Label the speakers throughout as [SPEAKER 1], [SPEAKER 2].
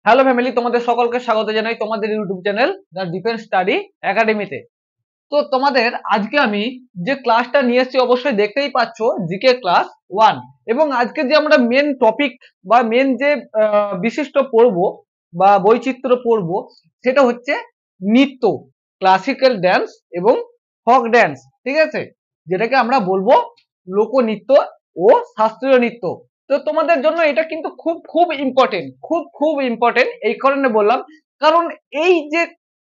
[SPEAKER 1] Hello family, তোমাদের সকলকে স্বাগত জানাই তোমাদের YouTube channel the defence study একাডেমিতে। তো তোমাদের আজকে আমি যে ক্লাসটা নিয়ে এসেছি অবশ্যই দেখতেই পাচ্ছ, জিকে ক্লাস 1। এবং আজকে যে আমরা মেন টপিক বা মেন যে বিশিষ্ট পড়বো বা বৈচিত্র্য পড়বো সেটা হচ্ছে নৃত্য, ক্লাসিক্যাল ড্যান্স এবং ফক ড্যান্স। ঠিক আছে, যেটাকে আমরা বলবো লোকনৃত্য ও শাস্ত্রীয় নৃত্য। তো তোমাদের জন্য এটা কিন্তু খুব খুব ইম্পর্টেন্ট, খুব খুব ইম্পর্টেন্ট। এই কারণে বললাম, কারণ এই যে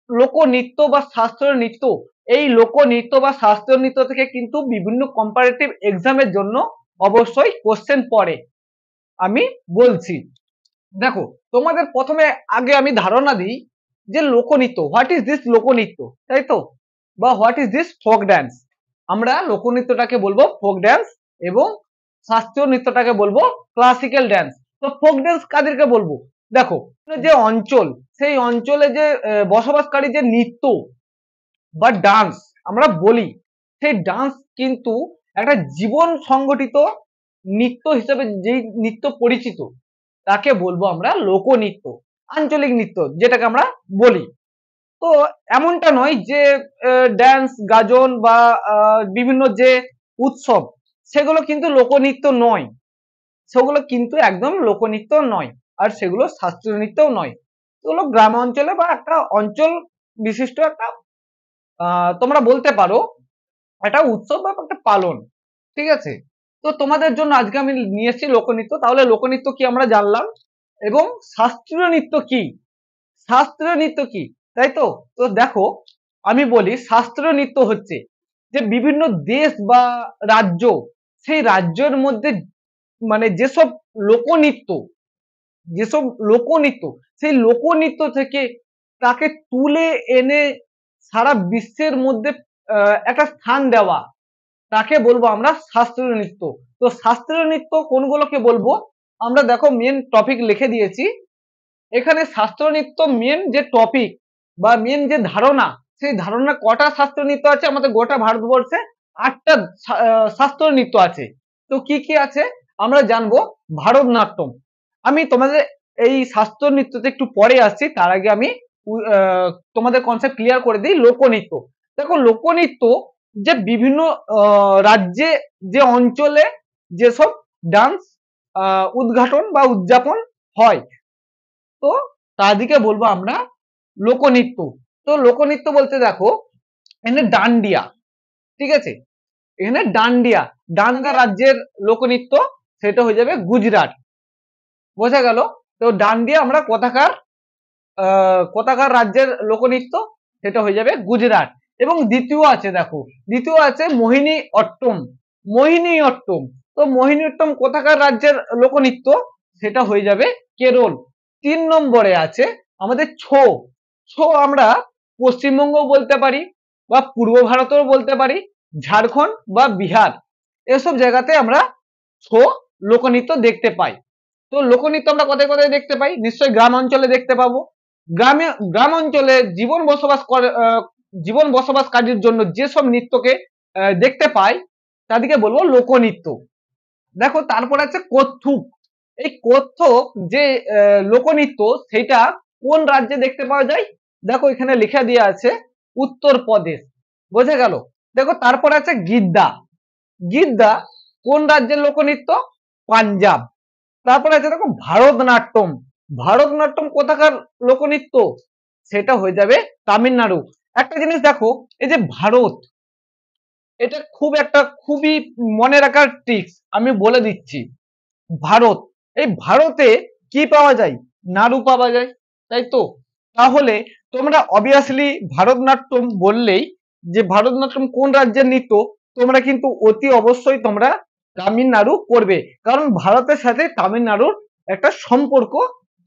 [SPEAKER 1] লোকনৃত্য বা শাস্ত্রীয় নৃত্য, এই লোকনৃত্য বা শাস্ত্রীয় নৃত্য থেকে কিন্তু বিভিন্ন কম্পারেটিভ এক্সামের জন্য অবশ্যই কোশ্চেন পড়ে। আমি বলছি, দেখো তোমাদের প্রথমে আগে আমি ধারণা দিই যে লোকনৃত্য, হোয়াট ইজ দিস লোকনৃত্য, তাই তো, বা what is this folk dance. আমরা লোকনৃত্যটাকে বলবো ফোক ড্যান্স এবং শাস্ত্রীয় নৃত্যটাকে বলবো ক্লাসিক্যাল ড্যান্স। তো ফোক ড্যান্স কাদেরকে বলবো? দেখো, যে অঞ্চল, সেই অঞ্চলে যে বসবাসকারী যে নৃত্য বা ডান্স আমরা বলি, সেই ডান্স কিন্তু একটা জীবন সংগঠিত নৃত্য হিসেবে যেই নৃত্য পরিচিত, তাকে বলবো আমরা লোকনৃত্য, আঞ্চলিক নৃত্য যেটাকে আমরা বলি। তো এমনটা নয় যে ড্যান্স গাজন বা বিভিন্ন যে উৎসব সেগুলো কিন্তু লোকনৃত্য নয়, সেগুলো কিন্তু একদম লোকনৃত্য নয়, আর সেগুলো শাস্ত্রীয় নৃত্যও নয়। সেগুলো গ্রাম অঞ্চলে বা একটা অঞ্চল বিশিষ্ট একটা তোমরা বলতে পারো একটা উৎসব বা একটা পালন। ঠিক আছে, তো তোমাদের জন্য আজকে আমি নিয়ে এসেছি লোকনৃত্য। তাহলে লোকনৃত্য কি আমরা জানলাম, এবং শাস্ত্রীয় নৃত্য কি, শাস্ত্রীয় নৃত্য কি, তাই তো। তো দেখো, আমি বলি শাস্ত্রীয় নৃত্য হচ্ছে যে বিভিন্ন দেশ বা রাজ্য, সেই রাজ্যের মধ্যে মানে যেসব লোকনৃত্য, যেসব লোকনৃত্য, সেই লোকনৃত্য থেকে তাকে তুলে এনে সারা বিশ্বের মধ্যে একটা স্থান দেওয়া, তাকে বলবো আমরা শাস্ত্রীয় নৃত্য। তো শাস্ত্রীয় নৃত্য কোনগুলোকে বলবো আমরা, দেখো মেন টপিক লিখে দিয়েছি এখানে। শাস্ত্রীয় নৃত্য মেন যে টপিক বা মেন যে ধারণা, সেই ধারণা কটা শাস্ত্রীয় নৃত্য আছে আমাদের গোটা ভারতবর্ষে? 8টা শাস্ত্রীয় নৃত্য আছে। তো কি কি আছে আমরা জানবো। ভারতনাট্যম, আমি তোমাদের এই শাস্ত্রীয় নৃত্যতে একটু পরে আসছি, তার আগে আমি তোমাদের কনসেপ্ট ক্লিয়ার করে দিই। লোকনৃত্য, দেখো লোকনৃত্য যে বিভিন্ন রাজ্যে যে অঞ্চলে যেসব ডান্স উদ্ঘাটন বা উদযাপন হয়, তো তাদেরকে বলবো আমরা লোকনৃত্য। তো লোকনৃত্য বলতে দেখো এখানে ডান্ডিয়া, ঠিক আছে, এখানে ডান্ডিয়া, ডান্ডা রাজ্যের লোকনৃত্য, সেটা হয়ে যাবে গুজরাট। বোঝা গেল? তো ডান্ডিয়া আমরা কোথাকার রাজ্যের লোকনৃত্য, সেটা হয়ে যাবে গুজরাট। এবং দ্বিতীয় আছে, দেখো দ্বিতীয় আছে মোহিনী অট্টম, মোহিনী অট্টম। তো মোহিনী অট্টম কোথাকার রাজ্যের লোকনৃত্য, সেটা হয়ে যাবে কেরল। 3 নম্বরে আছে আমাদের ছৌ, ছৌ আমরা পশ্চিমবঙ্গও বলতে পারি বা পূর্ব ভারতেও বলতে পারি, ঝাড়খণ্ড বা বিহার, এসব জায়গাতে আমরা ছৌ লোকনৃত্য দেখতে পাই। তো লোকনৃত্য আমরা কোথায় কোথায় দেখতে পাই? নিশ্চয়ই গ্রাম অঞ্চলে দেখতে পাবো। গ্রাম অঞ্চলে জীবন বসবাসকারীর জন্য যেসব নৃত্যকে দেখতে পাই, তাদেরকে বলবো লোকনৃত্য। দেখো তারপর আছে কত্থক, এই কত্থক যে লোকনৃত্য, সেটা কোন রাজ্যে দেখতে পাওয়া যায়? দেখো এখানে লেখা দিয়ে আছে উত্তরপ্রদেশ। বোঝা গেল? দেখো তারপর আছে গিদ্দা, গিদ্দা কোন রাজ্যের লোকনৃত্য? পাঞ্জাব। তারপরে আছে দেখো ভারতনাট্যম, ভারতনাট্যম কোথাকার লোকনৃত্য? সেটা হয়ে যাবে তামিলনাড়ু। একটা জিনিস দেখো, এই যে ভারত, এটা খুবই মনে রাখার ট্রিক্স আমি বলে দিচ্ছি। ভারত, এই ভারতে কি পাওয়া যায়? নাড়ু পাওয়া যায়, তাই তো। তাহলে তোমরা অবভিয়াসলি ভারতনাট্যম বললেই যে ভারতনাট্যম কোন রাজ্যের নৃত্য, তোমরা কিন্তু অতি অবশ্যই তোমরা তামিলনাড়ু করবে, কারণ ভারতের সাথে তামিলনাড়ুর একটা সম্পর্ক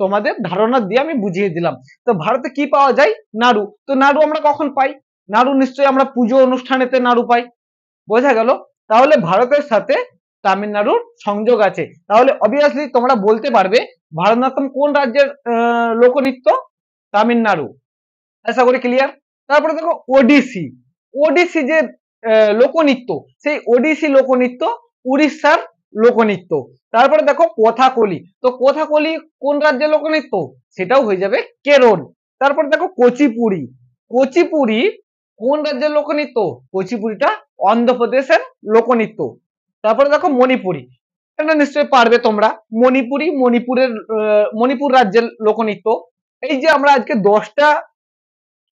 [SPEAKER 1] তোমাদের ধারণা দিয়ে আমি বুঝিয়ে দিলাম। তো ভারতে কি পাওয়া যায়? নাড়ু। তো নাড়ু আমরা কখন পাই? নাড়ু নিশ্চয়ই আমরা পুজো অনুষ্ঠানেতে নাড়ু পাই। বোঝা গেল? তাহলে ভারতের সাথে তামিলনাড়ুর সংযোগ আছে। তাহলে অবভিয়াসলি তোমরা বলতে পারবে ভারতনাট্যম কোন রাজ্যের লোকনৃত্য? তামিলনাড়ু। আশা করি ক্লিয়ার। তারপরে দেখো ওডিসি, ওডিসি যে লোকনৃত্য, সেই ওডিসি লোকনৃত্য উড়িষ্যার লোকনৃত্য। তারপরে দেখো কথাকলি, তো কথাকলি কোন রাজ্যের লোকনৃত্য, সেটাও হয়ে যাবে কেরল। তারপরে দেখো কুচিপুড়ি, কুচিপুড়ি কোন রাজ্যের লোকনৃত্য, কুচিপুড়িটা অন্ধ্রপ্রদেশের লোকনৃত্য। তারপরে দেখো মণিপুরি, এটা নিশ্চয়ই পারবে তোমরা, মণিপুরি মণিপুর রাজ্যের লোকনৃত্য। এই যে আমরা আজকে 10টা,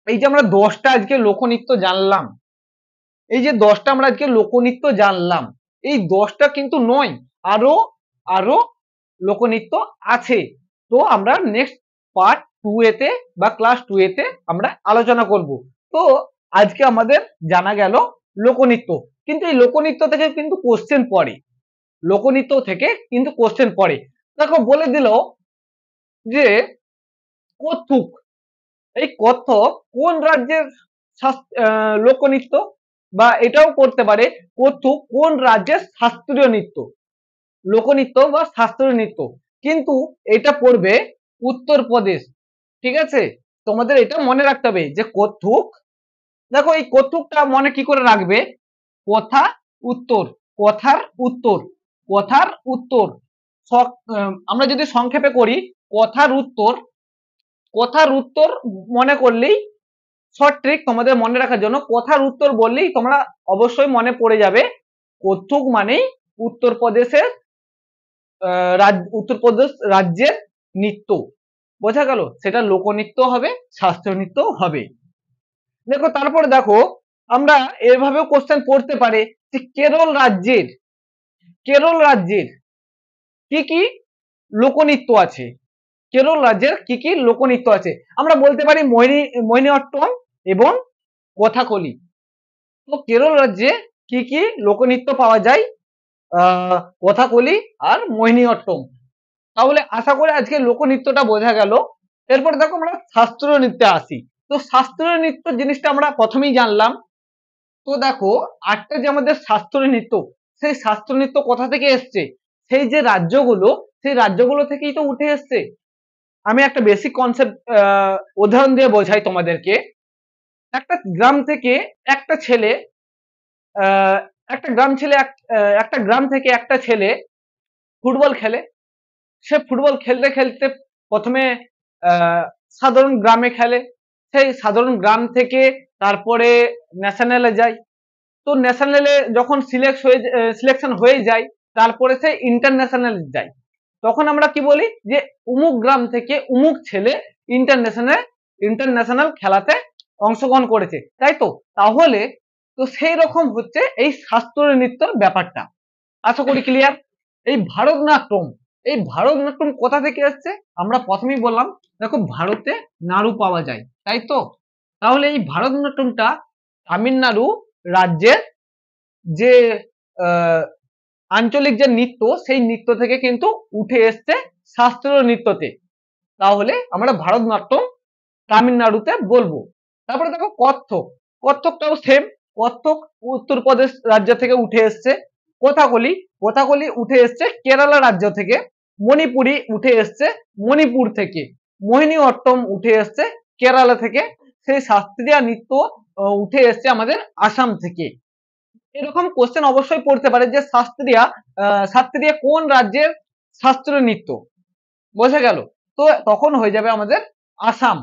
[SPEAKER 1] এই যে আমরা 10টা আজকে লোকনৃত্য জানলাম, এই যে 10টা আমরা আজকে লোকনৃত্য জানলাম, এই 10টা কিন্তু নয়, আরো আরো লোকনৃত্য আছে। তো আমরা নেক্সট পার্ট 2 এতে বা ক্লাস 2 এতে আমরা আলোচনা করব। তো আজকে আমাদের জানা গেল লোকনৃত্য, কিন্তু এই লোকনৃত্য থেকে কিন্তু কোশ্চেন পড়ে, লোকনৃত্য থেকে কিন্তু কোশ্চেন পড়ে। দেখো বলে দিল যে কত্থক, এই কত্থক কোন রাজ্যের লোকনৃত্য, বা এটাও করতে পারে কত্থক কোন রাজ্যের শাস্ত্রীয় নৃত্য, লোকনৃত্য বা শাস্ত্রীয় নৃত্য, কিন্তু এটা পড়বে উত্তরপ্রদেশ। ঠিক আছে, তোমাদের এটা মনে রাখতে হবে যে কত্থক, দেখো এই কত্থকটা মনে কি করে রাখবে, কথা উত্তর, কথার উত্তর, কথার উত্তর, আমরা যদি সংক্ষেপে করি কথার উত্তর, কথার উত্তর মনে করলেই শর্ট ট্রিক তোমাদের মনে রাখার জন্য, কথার উত্তর বললেই তোমরা অবশ্যই মনে পড়ে যাবে কত্থক মানেই উত্তরপ্রদেশের উত্তরপ্রদেশ রাজ্যের নৃত্য। বোঝা গেল, সেটা লোকনৃত্য হবে, শাস্ত্রীয় নৃত্য হবে। দেখো তারপরে দেখো আমরা এভাবেও কোশ্চেন পড়তে পারে যে কেরল রাজ্যের, কেরল রাজ্যের কি কি লোকনৃত্য আছে, কেরল রাজ্যের কি কি লোকনৃত্য আছে, আমরা বলতে পারি মোহিনীঅট্টম এবং কথাকলি। তো কেরল রাজ্যে কি কি লোকনৃত্য পাওয়া যায়, কথাকলি আর মোহিনীঅট্টম। তাহলে আশা করি আজকে লোকনৃত্যটা বোঝা গেল। এরপর দেখো আমরা শাস্ত্রীয় নৃত্যে আসি। তো শাস্ত্রীয় নৃত্য জিনিসটা আমরা প্রথমেই জানলাম। তো দেখো আটটা যে আমাদের শাস্ত্রীয় নৃত্য, সেই শাস্ত্রীয় নৃত্য কোথা থেকে এসছে, সেই যে রাজ্যগুলো, সেই রাজ্যগুলো থেকেই তো উঠে এসছে। আমি একটা বেসিক কনসেপ্ট উদাহরণ দিয়ে বোঝাই তোমাদেরকে। একটা গ্রাম থেকে একটা ছেলে, একটা গ্রাম ছেলে একটা গ্রাম থেকে একটা ছেলে ফুটবল খেলে। সে ফুটবল খেলতে খেলতে প্রথমে সাধারণ গ্রামে খেলে, সেই সাধারণ গ্রাম থেকে তারপরে ন্যাশনালে যায়। তো ন্যাশনালে যখন সিলেকশন হয়ে যায়, তারপরে সে ইন্টারন্যাশনাল যায়। তখন আমরা কি বলি যে উমুক গ্রাম থেকে উমুক ছেলে ইন্টারন্যাশনাল খেলাতে অংশগ্রহণ করেছে, তাই তো। তাহলে তো সেই রকম হচ্ছে এই শাস্ত্রীয় নৃত্যের ব্যাপারটা। আশা করি ক্লিয়ার। এই ভারতনাট্যম, এই ভারতনাট্যম কোথা থেকে আসছে, আমরা প্রথমেই বললাম দেখো ভারতে নাড়ু পাওয়া যায়, তাই তো। তাহলে এই ভারতনাট্যমটা তামিলনাড়ু রাজ্যের যে আঞ্চলিক যে নৃত্য, সেই নৃত্য থেকে কিন্তু উঠে এসছে শাস্ত্রীয় নৃত্যতে। তাহলে আমরা ভারতনাট্যম তামিলনাড়ুতে বলবো। তারপরে দেখো কত্থক, কত্থকটাও সেম, কত্থক উত্তরপ্রদেশ রাজ্য থেকে উঠে এসছে। কথাকলি, কথাকলি উঠে এসছে কেরালা রাজ্য থেকে। মণিপুরি উঠে এসছে মণিপুর থেকে। মোহিনীঅট্টম উঠে এসছে কেরালা থেকে। সেই শাস্ত্রীয় নৃত্য উঠে এসছে আমাদের আসাম থেকে। এরকম কোশ্চেন অবশ্যই পড়তে পারে যে শাস্ত্রীয় কোন রাজ্যের শাস্ত্রীয় নৃত্য, বোঝা গেল। তো তখন হয়ে যাবে আমাদের আসাম।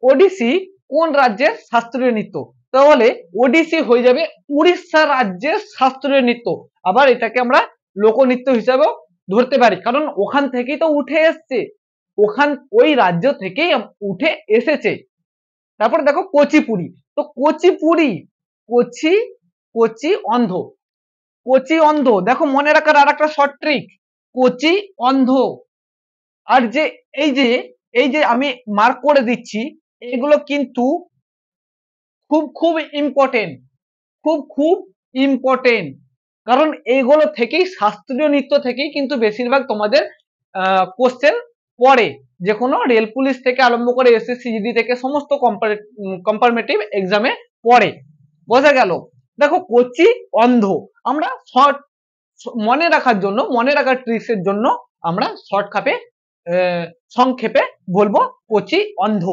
[SPEAKER 1] ওডিসি কোন রাজ্যের শাস্ত্রীয় নৃত্য, তাহলে ওডিসি হয়ে যাবে উড়িষ্যা রাজ্যের শাস্ত্রীয় নৃত্য। আবার এটাকে আমরা লোকনৃত্য হিসাবেও ধরতে পারি, কারণ ওখান থেকেই তো উঠে এসছে, ওই রাজ্য থেকেই উঠে এসেছে। তারপরে দেখো কুচিপুড়ি, তো কুচিপুড়ি, কোচি, কোচি অন্ধ, কোচি অন্ধ, দেখো মনে রাখার আর একটা শর্ট ট্রিক, কোচি অন্ধ। আর যে এই যে আমি মার্ক করে দিচ্ছি, এগুলো কিন্তু খুব খুব ইম্পর্টেন্ট, খুব খুব ইম্পর্টেন্ট, কারণ এইগুলো থেকেই শাস্ত্রীয় নৃত্য থেকেই কিন্তু বেশিরভাগ তোমাদের কোশ্চেন পড়ে, যে কোনো রেল পুলিশ থেকে আরম্ভ করে এসএসসি জিডি থেকে সমস্ত কম্পারেটিভ এক্সামে পড়ে। বোঝা গেল। দেখো কোচি অন্ধ, আমরা শর্ট মনে রাখার জন্য, মনে রাখার ট্রিক্সের জন্য আমরা শর্টকাটে সংক্ষেপে বলবো কোচি অন্ধ।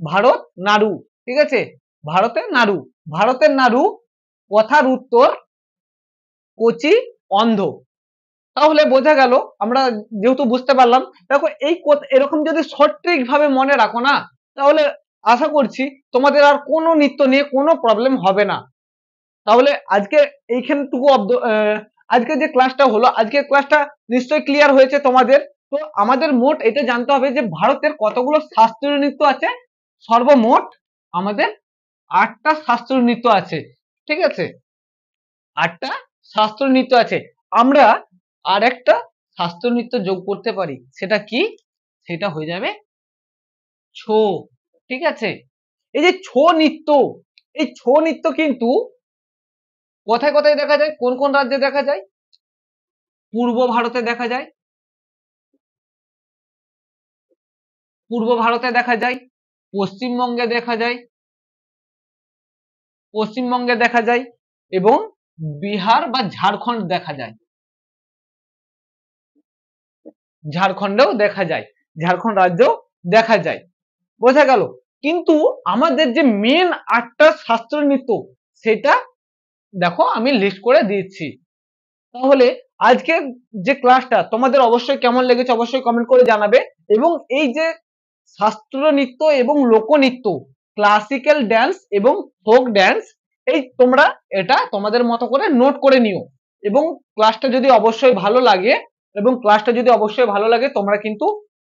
[SPEAKER 1] ভারত নাড়ু, ঠিক আছে, ভারতের নাড়ু, ভারতের নাড়ু, কথার উত্তর কোচি অন্ধ। তাহলে বোঝা গেল, আমরা যেহেতু বুঝতে পারলাম, দেখো এরকম যদি সঠিক ভাবে মনে রাখো না, তাহলে আশা করছি তোমাদের আর কোনো নৃত্য নিয়ে কোনো প্রবলেম হবে না। তাহলে আজকে এইখানটুকু আজকে যে ক্লাসটা হলো, আজকের ক্লাসটা নিশ্চয়ই ক্লিয়ার হয়েছে তোমাদের। তো আমাদের মোট এটা জানতে হবে যে ভারতের কতগুলো শাস্ত্রীয় নৃত্য আছে। সর্বমোট আমাদের 8টা শাস্ত্রীয় নৃত্য আছে, ঠিক আছে, 8টা শাস্ত্রীয় নৃত্য আছে। আমরা আর একটা শাস্ত্রীয় নৃত্য যোগ করতে পারি, সেটা কি? সেটা হয়ে যাবে ছৌ, ঠিক আছে। এই যে ছৌ নৃত্য, এই ছৌ নৃত্য কিন্তু কোথায় কোথায় দেখা যায়, কোন কোন রাজ্যে দেখা যায়? পূর্ব ভারতে দেখা যায়, পূর্ব ভারতে দেখা যায়, পশ্চিমবঙ্গে দেখা যায়, পশ্চিমবঙ্গে দেখা যায়, এবং বিহার বা ঝাড়খণ্ড দেখা যায়, ঝাড়খণ্ডেও দেখা যায়, ঝাড়খণ্ড রাজ্যেও দেখা যায়। বোঝা গেল? কিন্তু আমাদের যে মেন 8টা শাস্ত্রীয় নৃত্য, সেটা দেখো আমি লিস্ট করে দিচ্ছি। তাহলে আজকে যে ক্লাসটা তোমাদের অবশ্যই কেমন লেগেছে অবশ্যই কমেন্ট করে জানাবে। এবং এই যে শাস্ত্রীয় নৃত্য এবং লোকনৃত্য, ক্লাসিক্যাল ড্যান্স এবং ফোক ড্যান্স, এই তোমরা এটা তোমাদের মতো করে নোট করে নিও। এবং ক্লাসটা যদি অবশ্যই ভালো লাগে, তোমরা কিন্তু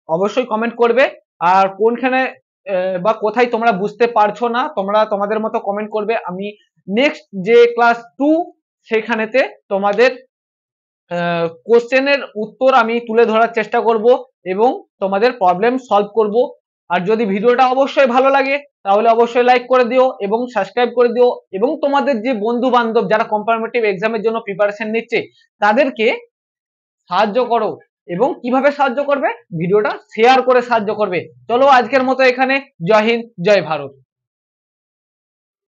[SPEAKER 1] অবশ্যই কমেন্ট করবে। আর কোনখানে বা কোথায় তোমরা বুঝতে পারছো না, তোমরা তোমাদের মতো কমেন্ট করবে। আমি নেক্সট যে ক্লাস 2 সেখানেতে তোমাদের কোশ্চেনের উত্তর আমি তুলে ধরার চেষ্টা করব এবং তোমাদের প্রবলেম সলভ করব। আর যদি ভিডিওটা অবশ্যই ভালো লাগে তাহলে অবশ্যই লাইক করে দিও এবং সাবস্ক্রাইব করে দিও, এবং তোমাদের যে বন্ধু বান্ধব যারা কম্পারেটিভ এক্সামের জন্য প্রিপারেশন নিচ্ছে তাদেরকে সাহায্য করো। এবং কিভাবে সাহায্য করবে? ভিডিওটা শেয়ার করে সাহায্য করবে। চলো আজকের মতো এখানে। জয় হিন্দ, জয় ভারত।